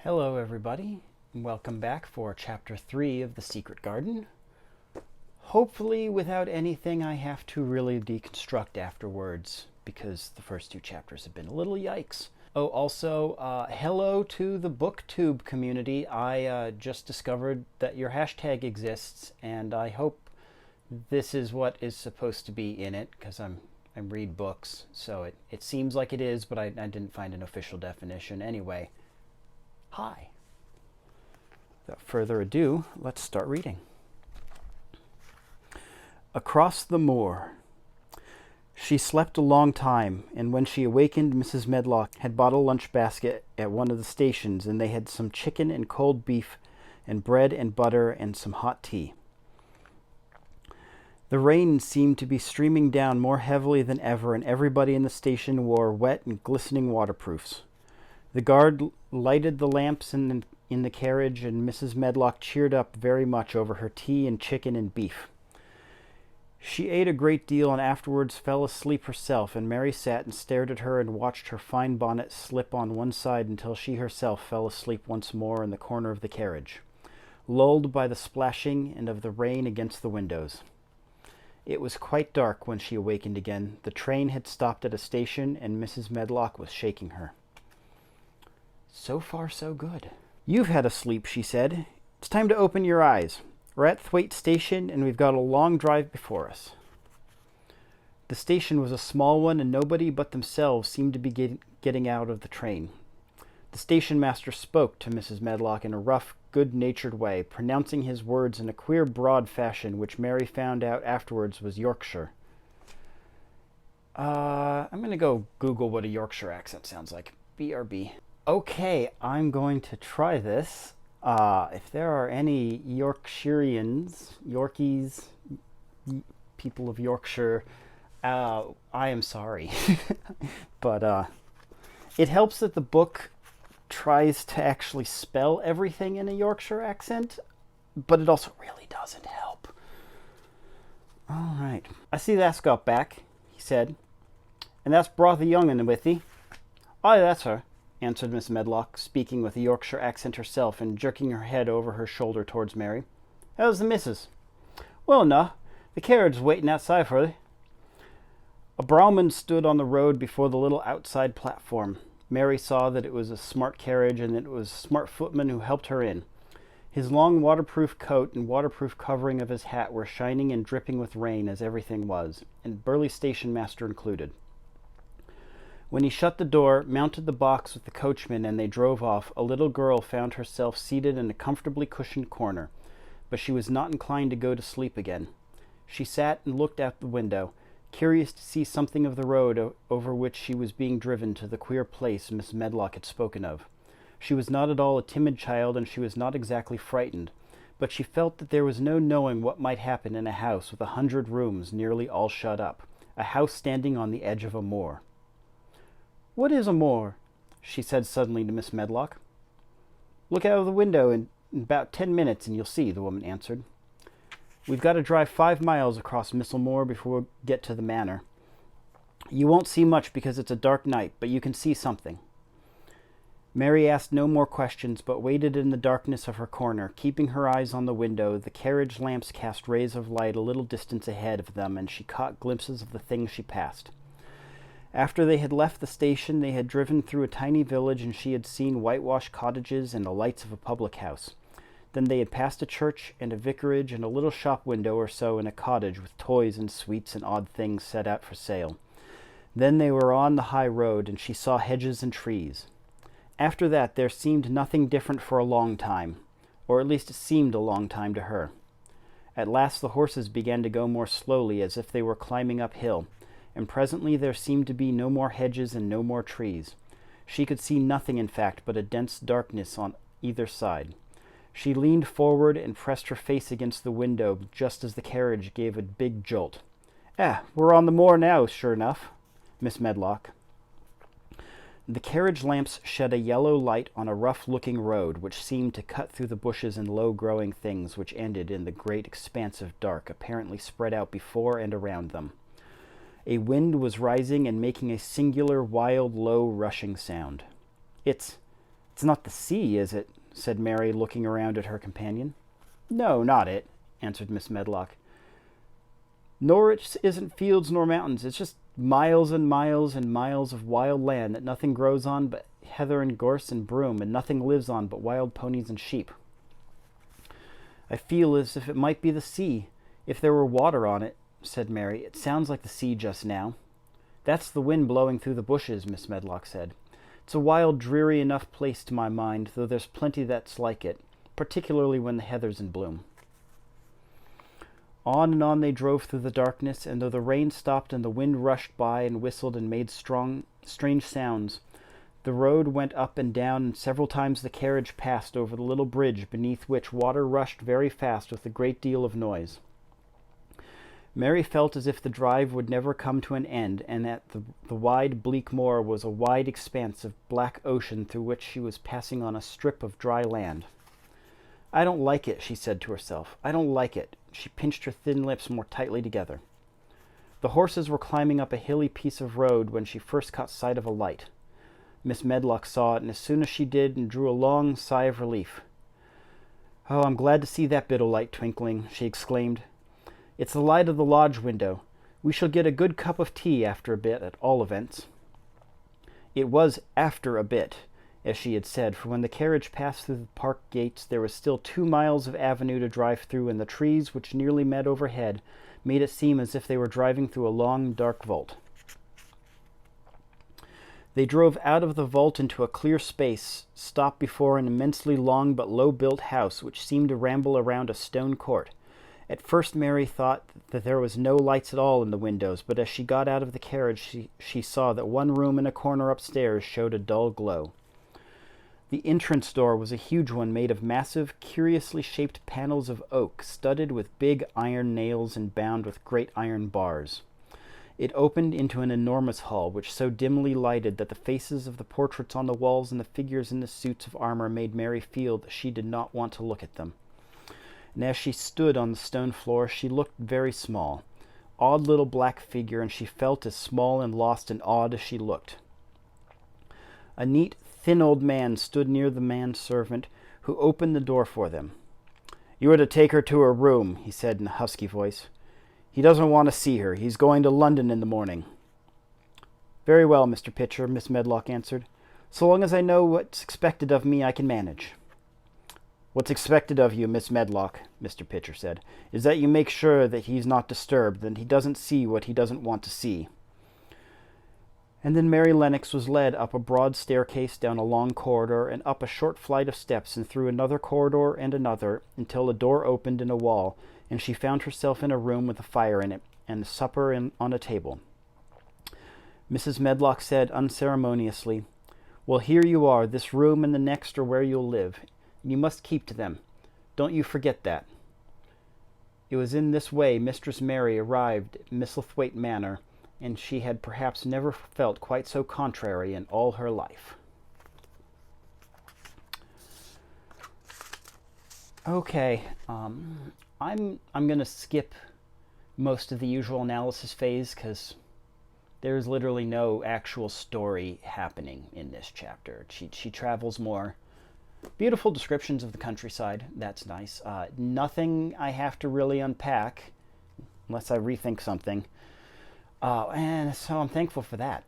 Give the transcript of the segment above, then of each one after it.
Hello everybody, and welcome back for Chapter 3 of The Secret Garden. Hopefully without anything I have to really deconstruct afterwards, because the first two chapters have been a little yikes. Oh, also, hello to the BookTube community. I just discovered that your hashtag exists, and I hope this is what is supposed to be in it, because I read books, so it seems like it is, but I didn't find an official definition. Anyway, hi. Without further ado, let's start reading. Across the moor. She slept a long time, and when she awakened, Mrs. Medlock had bought a lunch basket at one of the stations, and they had some chicken and cold beef and bread and butter and some hot tea. The rain seemed to be streaming down more heavily than ever, and everybody in the station wore wet and glistening waterproofs. The guard lighted the lamps in the carriage, and Mrs. Medlock cheered up very much over her tea and chicken and beef. She ate a great deal and afterwards fell asleep herself, and Mary sat and stared at her and watched her fine bonnet slip on one side until she herself fell asleep once more in the corner of the carriage, lulled by the splashing and of the rain against the windows. It was quite dark when she awakened again. The train had stopped at a station, and Mrs. Medlock was shaking her. So far, so good. You've had a sleep, she said. It's time to open your eyes. We're at Thwaite Station, and we've got a long drive before us. The station was a small one, and nobody but themselves seemed to be getting out of the train. The station master spoke to Mrs. Medlock in a rough, good-natured way, pronouncing his words in a queer, broad fashion, which Mary found out afterwards was Yorkshire. I'm going to go Google what a Yorkshire accent sounds like. BRB. Okay, I'm going to try this. If there are any Yorkshireans, Yorkies, people of Yorkshire, I am sorry. But it helps that the book tries to actually spell everything in a Yorkshire accent, but it also really doesn't help. All right. I see that's got back, he said. And that's brought the young un with thee. Aye, that's her, answered Miss Medlock, speaking with a Yorkshire accent herself and jerking her head over her shoulder towards Mary. How's the missus? Well enough. The carriage's waiting outside for thee. A brougham stood on the road before the little outside platform. Mary saw that it was a smart carriage and that it was a smart footman who helped her in. His long waterproof coat and waterproof covering of his hat were shining and dripping with rain, as everything was, and burly station master included. When he shut the door, mounted the box with the coachman, and they drove off, a little girl found herself seated in a comfortably cushioned corner, but she was not inclined to go to sleep again. She sat and looked out the window, curious to see something of the road over which she was being driven to the queer place Miss Medlock had spoken of. She was not at all a timid child, and she was not exactly frightened, but she felt that there was no knowing what might happen in a house with 100 rooms nearly all shut up, a house standing on the edge of a moor. What is a moor? She said suddenly to Miss Medlock. Look out of the window in about 10 minutes and you'll see, the woman answered. We've got to drive 5 miles across Missel Moor before we get to the manor. You won't see much because it's a dark night, but you can see something. Mary asked no more questions, but waited in the darkness of her corner, keeping her eyes on the window. The carriage lamps cast rays of light a little distance ahead of them, and she caught glimpses of the things she passed. After they had left the station, they had driven through a tiny village, and she had seen whitewashed cottages and the lights of a public house. Then they had passed a church and a vicarage and a little shop window or so in a cottage with toys and sweets and odd things set out for sale. Then they were on the high road, and she saw hedges and trees. After that there seemed nothing different for a long time, or at least it seemed a long time to her. At last the horses began to go more slowly, as if they were climbing uphill, and presently there seemed to be no more hedges and no more trees. She could see nothing, in fact, but a dense darkness on either side. She leaned forward and pressed her face against the window just as the carriage gave a big jolt. We're on the moor now, sure enough, Miss Medlock. The carriage lamps shed a yellow light on a rough-looking road, which seemed to cut through the bushes and low-growing things which ended in the great expanse of dark apparently spread out before and around them. A wind was rising and making a singular, wild, low, rushing sound. It's It's not the sea, is it? Said Mary, looking around at her companion. No, not it, answered Miss Medlock. Nor it isn't fields nor mountains. It's just miles and miles and miles of wild land that nothing grows on but heather and gorse and broom, and nothing lives on but wild ponies and sheep. I feel as if it might be the sea, if there were water on it, said Mary. It sounds like the sea just now. That's the wind blowing through the bushes, Miss Medlock said. It's a wild, dreary enough place to my mind, though there's plenty that's like it, particularly when the heather's in bloom. On and on they drove through the darkness, and though the rain stopped and the wind rushed by and whistled and made strange sounds, the road went up and down, and several times the carriage passed over the little bridge beneath which water rushed very fast with a great deal of noise. Mary felt as if the drive would never come to an end, and that the wide, bleak moor was a wide expanse of black ocean through which she was passing on a strip of dry land. I don't like it, she said to herself. I don't like it. She pinched her thin lips more tightly together. The horses were climbing up a hilly piece of road when she first caught sight of a light. Miss Medlock saw it, and as soon as she did, and drew a long sigh of relief. Oh, I'm glad to see that bit of light twinkling, she exclaimed. It's the light of the lodge window. We shall get a good cup of tea after a bit, at all events. It was after a bit, as she had said, for when the carriage passed through the park gates, there was still 2 miles of avenue to drive through, and the trees, which nearly met overhead, made it seem as if they were driving through a long, dark vault. They drove out of the vault into a clear space, stopped before an immensely long but low-built house, which seemed to ramble around a stone court. At first Mary thought that there was no lights at all in the windows, but as she got out of the carriage she saw that one room in a corner upstairs showed a dull glow. The entrance door was a huge one made of massive, curiously shaped panels of oak, studded with big iron nails and bound with great iron bars. It opened into an enormous hall, which so dimly lighted that the faces of the portraits on the walls and the figures in the suits of armor made Mary feel that she did not want to look at them. And as she stood on the stone floor, she looked very small, odd little black figure, and she felt as small and lost and awed as she looked. A neat, thin old man stood near the manservant, who opened the door for them. You are to take her to her room, he said in a husky voice. He doesn't want to see her. He's going to London in the morning. Very well, Mr. Pitcher, Miss Medlock answered. So long as I know what's expected of me, I can manage. What's expected of you, Miss Medlock, Mr. Pitcher said, is that you make sure that he's not disturbed, that he doesn't see what he doesn't want to see. And then Mary Lennox was led up a broad staircase, down a long corridor, and up a short flight of steps, and through another corridor and another, until a door opened in a wall, and she found herself in a room with a fire in it, and supper on a table. Mrs. Medlock said unceremoniously, Well, here you are. This room and the next are where you'll live. You must keep to them. Don't you forget that. It was in this way Mistress Mary arrived at Misselthwaite Manor, and she had perhaps never felt quite so contrary in all her life. Okay, I'm going to skip most of the usual analysis phase because there's literally no actual story happening in this chapter. She travels more. Beautiful descriptions of the countryside. That's nice. Nothing I have to really unpack unless I rethink something. And so I'm thankful for that.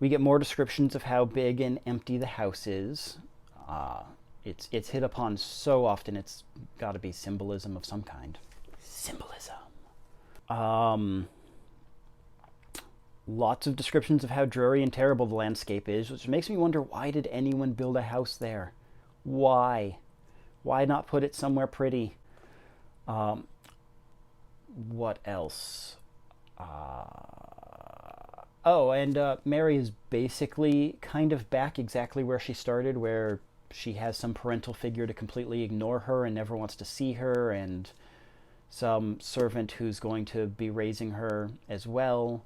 We get more descriptions of how big and empty the house is. It's hit upon so often. It's got to be symbolism of some kind. Symbolism. Lots of descriptions of how dreary and terrible the landscape is, which makes me wonder, why did anyone build a house there? Why? Why not put it somewhere pretty? What else? Mary is basically kind of back exactly where she started, where she has some parental figure to completely ignore her and never wants to see her, and some servant who's going to be raising her as well.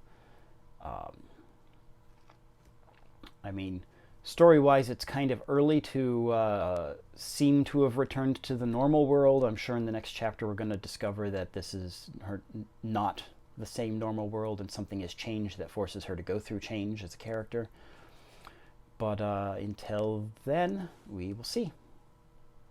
Story-wise, it's kind of early to seem to have returned to the normal world. I'm sure in the next chapter we're going to discover that this is her not the same normal world, and something has changed that forces her to go through change as a character. But until then, we will see.